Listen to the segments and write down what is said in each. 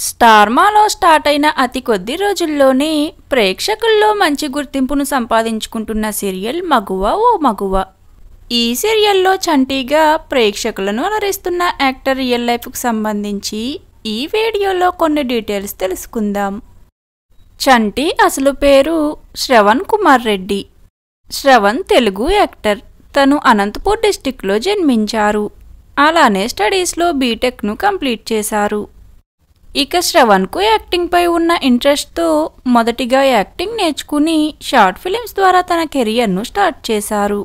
స్టార్మాలో start అయిన అతి కొద్ది రోజుల్లోనే ప్రేక్షకుల్లో మంచి గుర్తింపును సంపాదించుకుంటున్న సీరియల్ మగువ ఓ మగువ. ఈ సీరియల్లో చంటీగా ప్రేక్షకులను అలరిస్తున్న యాక్టర్ రియల్ లైఫ్కు సంబంధించి ఈ వీడియోలో కొన్ని డీటెయిల్స్ తెలుసుకుందాం. చంటి అసలు పేరు శ్రవణ్ కుమార్ రెడ్డి. శ్రవణ్ తెలుగు యాక్టర్. తను అనంతపూర్ డిస్టిక్లో జన్మించారు. అలానే స్టడీస్లో బీటెక్ను కంప్లీట్ చేశారు. ఇక శ్రవణ్కు యాక్టింగ్పై ఉన్న ఇంట్రెస్ట్తో మొదటిగా యాక్టింగ్ నేర్చుకుని షార్ట్ ఫిలిమ్స్ ద్వారా తన కెరియర్ను స్టార్ట్ చేశారు.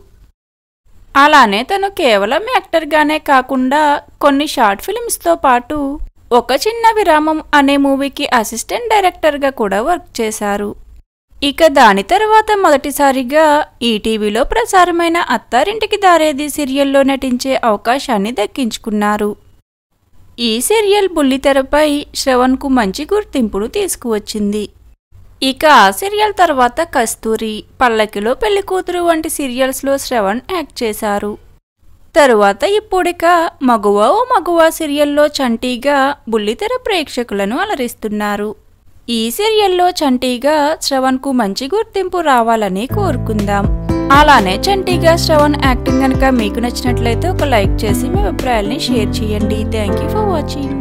అలానే తను కేవలం యాక్టర్గానే కాకుండా కొన్ని షార్ట్ ఫిలిమ్స్తో పాటు ఒక చిన్న విరామం అనే మూవీకి అసిస్టెంట్ డైరెక్టర్గా కూడా వర్క్ చేశారు. ఇక దాని తర్వాత మొదటిసారిగా ఈటీవీలో ప్రసారమైన అత్తారింటికి దారేది సీరియల్లో నటించే అవకాశాన్ని దక్కించుకున్నారు. ఈ సీరియల్ బుల్లితెరపై శ్రవణ్కు మంచి గుర్తింపును తీసుకువచ్చింది. ఇక ఆ సీరియల్ తర్వాత కస్తూరి, పల్లకిలో పెళ్లికూతురు వంటి సీరియల్స్లో శ్రవణ్ యాక్ట్ చేశారు. తరువాత ఇప్పుడిక మగువ ఓ మగువ సీరియల్లో చంటీగా బుల్లితెర ప్రేక్షకులను అలరిస్తున్నారు. ఈ సీరియల్లో చంటీగా శ్రవణ్కు మంచి గుర్తింపు రావాలని కోరుకుందాం. అలానే చంటీగా శ్రవణ్ యాక్టింగ్ కనుక మీకు నచ్చినట్లయితే ఒక లైక్ చేసి మీ అభిప్రాయాల్ని షేర్ చేయండి. Thank you for watching.